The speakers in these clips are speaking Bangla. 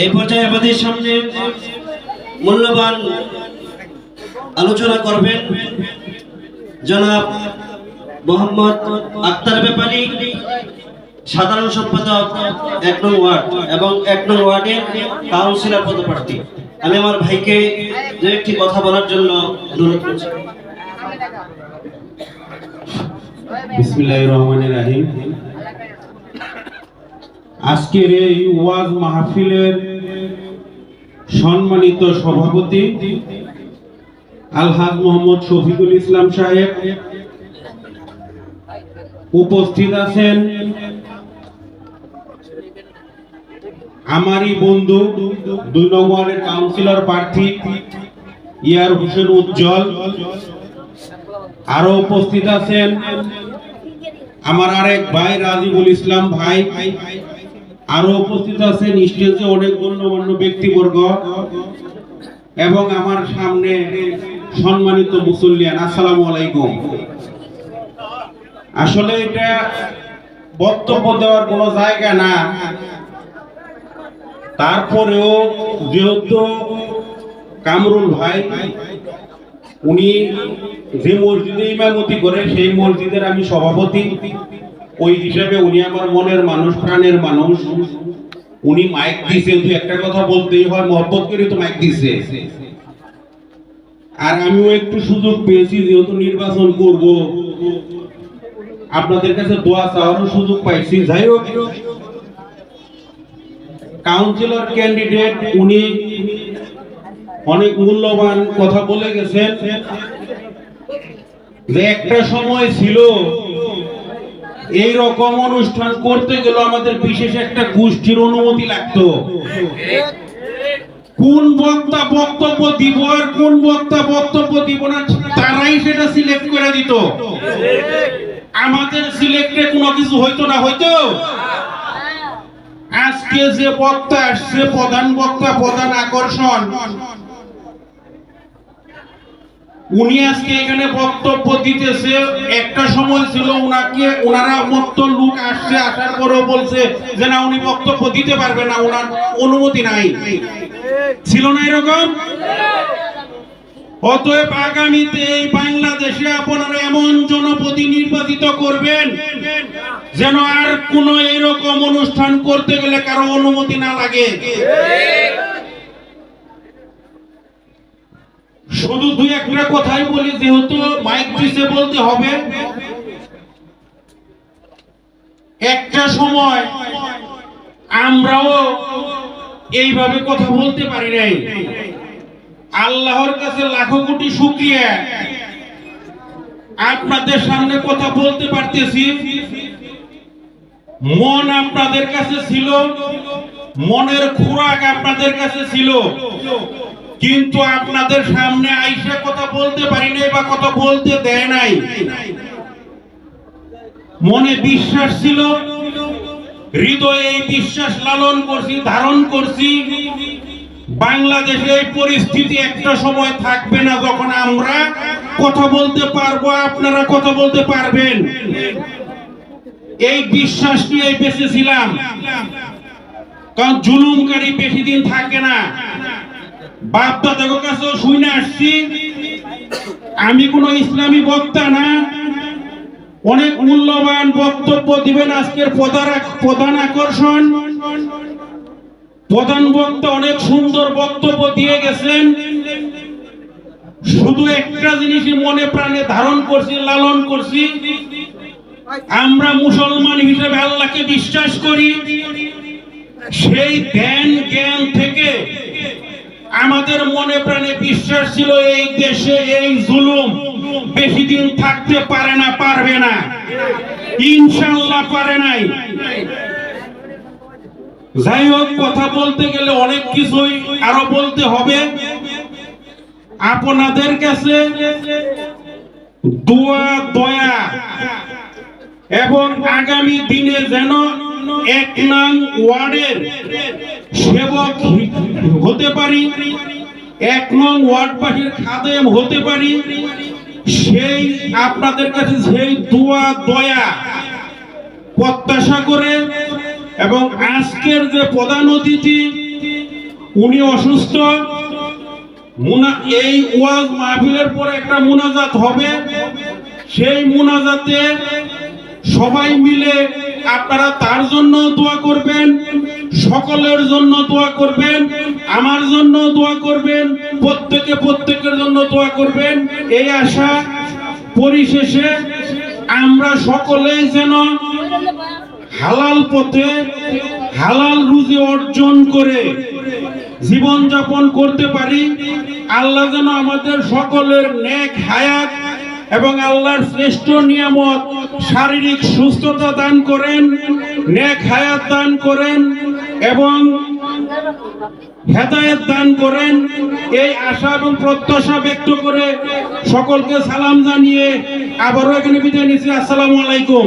এই পর্যায়ে আমাদের সামনে মূল্যবান আলোচনা করবেন জনাব মোহাম্মদ আক্তার ব্যাপারী, সাধারণ সম্পাদক ১ নং ওয়ার্ড এবং ১ নং ওয়ার্ডের কাউন্সিলর পদপ্রার্থী। আমি আমার ভাইকে দু একটি কথা বলার জন্য অনুরোধ করছি। বিসমিল্লাহির রহমানির রহিম। আজকের এই ওয়াজ মাহফিলের সম্মানিত সভাপতি আলহাজ মোহাম্মদ শফিকুল ইসলাম সাহেব, উপস্থিত আছেন আমারই বন্ধু ২ নং ওয়ার্ডের কাউন্সিলর প্রার্থী ইয়ার হোসেন উজ্জ্বল, আরো উপস্থিত আছেন আমার আরেক ভাই রাজিবুল ইসলাম ভাই, আরো উপস্থিত আছেন স্টেজে অনেক গণ্যমান্য ব্যক্তিবর্গ এবং আমার সামনে সম্মানিত মুসল্লিয়ান। আসসালামু আলাইকুম। আসলে এটা বক্তব্য দেওয়ার কোনো জায়গা না, তারপরেও যেহেতু কামরুল ভাই উনি যে মসজিদে ইমামতি করে সেই মসজিদের আমি সভাপতি, ওই হিসাবে উনি আমার মনের মানুষ, প্রাণের মানুষ। উনি মাইক দিয়েছে, তুই একটা কথা বলতেই হয়, মহব্বত করে তো মাইক দিছে। আর আমিও একটু সুযোগ পেয়েছি, যেহেতু নির্বাচন করব, আপনাদের কাছে দোয়া চাওয়ারও সুযোগ পাইছি। যাই হোক, কাউন্সিলর ক্যান্ডিডেট উনি অনেক মূল্যবান কথা বলে গেছেন যে একটা সময় ছিল এই রকম অনুষ্ঠান করতে গেলে আমাদের বিশেষ একটা গোষ্ঠীর অনুমতি লাগতো। কোন বক্তা বক্তব্য দিব আর কোন বক্তা বক্তব্য দিব না তারাই সেটা সিলেক্ট করে দিত। আমাদের সিলেক্টে কোনো কিছু হইতো না, হইতো। আজকে যে বক্তা আসছে, প্রধান বক্তা, প্রধান আকর্ষণ, উনি আজকে এখানে বক্তব্য দিতেছে। একটা সময় ছিল ওনারা মত লোক আসছে, আসার পরেও বলছে যে না উনি বক্তব্য দিতে পারবে না, ওনার অনুমতি নাই, ছিল না এরকম? অতএব আগামীতে এই বাংলাদেশে আপনারা এমন জনপ্রতি নির্বাচিত করবেন যেন আর কোন এরকম অনুষ্ঠান করতে গেলে কারো অনুমতি না লাগে। শুধু দুই একটা কথাই বলি, যেহেতু মাইক দিছে বলতে হবে। একটা সময় আমরাও এইভাবে কথা বলতে পারি নাই। আল্লাহর কাছে লাখো কোটি শুকরিয়া, আপনাদের সামনে কথা বলতে পারতেছি। মন আপনাদের কাছে ছিল, মনের খোরাক আপনাদের কাছে ছিল, কিন্তু আপনাদের সামনে আইসা কথা বলতে পারি নাই বা কথা বলতে দেয় নাই। মনে বিশ্বাস ছিল, হৃদয়ে এই বিশ্বাস লালন করছি, ধারণ করছি। বাংলাদেশে এই পরিস্থিতি একটা সময় থাকবে না যখন আমরা কথা বলতে পারবো, আপনারা কথা বলতে পারবেন। এই বিশ্বাস নিয়ে বেঁচে ছিলাম, কারণ জুলুমকারী বেশি দিন থাকে না। বাপ দাদার কাছেও শুনে আসছি, আমি কোন ইসলামী বক্তা না। অনেক মূল্যবান বক্তব্য দিবেন আজকের প্রধান আকর্ষণ। প্রধান বক্তা অনেক সুন্দর বক্তব্য দিয়ে গেছেন। শুধু একটা জিনিসই মনে প্রাণে ধারণ করছি, লালন করছি। আমরা মুসলমান হিসেবে আল্লাহকে বিশ্বাস করি। সেই ধ্যান জ্ঞান থেকে আমাদের মনে প্রাণে বিশ্বাস ছিল এই দেশে এই জুলুম বেশি দিন থাকতে পারে না, পারবে না, ইনশাআল্লাহ পারে নাই। যাই হোক, কথা বলতে গেলে অনেক কিছুই আরো বলতে হবে। আপনাদের কাছে দোয়া, দয়া এবং আগামী দিনে যেন ১ নং ওয়ার্ডের সেবক হতে পারি, ১ নং ওয়ার্ডবাসীর খাদেম হতে পারি, সেই আপনাদের কাছে সেই দোয়া, দয়া প্রত্যাশা করে এবং আজকের যে প্রধান অতিথি উনি অসুস্থ। এই ওয়াজ মাহফিলের পরে একটা মুনাজাত হবে, সেই মুনাজাতে সবাই মিলে আপনারা তার জন্য দোয়া করবেন, সকলের জন্য দোয়া করবেন, আমার জন্য দোয়া করবেন, প্রত্যেকের জন্য দোয়া করবেন। এই আশা, পরিশেষে আমরা সকলেই যেন হালাল পথে হালাল রুজি অর্জন করে জীবন যাপন করতে পারি। আল্লাহ যেন আমাদের সকলের নেক হায়াত এবং আল্লাহর শ্রেষ্ঠ নিয়ামত শারীরিক সুস্থতা দান করেন, নেক হায়াত দান করেন এবং হেদায়েত দান করেন। এই আশা এবং প্রত্যাশা ব্যক্ত করে সকলকে সালাম জানিয়ে আবারও এখানে বিদায় নিচ্ছি। আসসালামু আলাইকুম।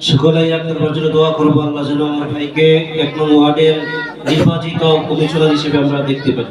সকলেই একবার জন্য দোয়া করবো, আল্লাহ যেন আমার ভাইকে 1 নং ওয়ার্ডের নির্বাচিত কমিশনার হিসেবে আমরা দেখতে পাই।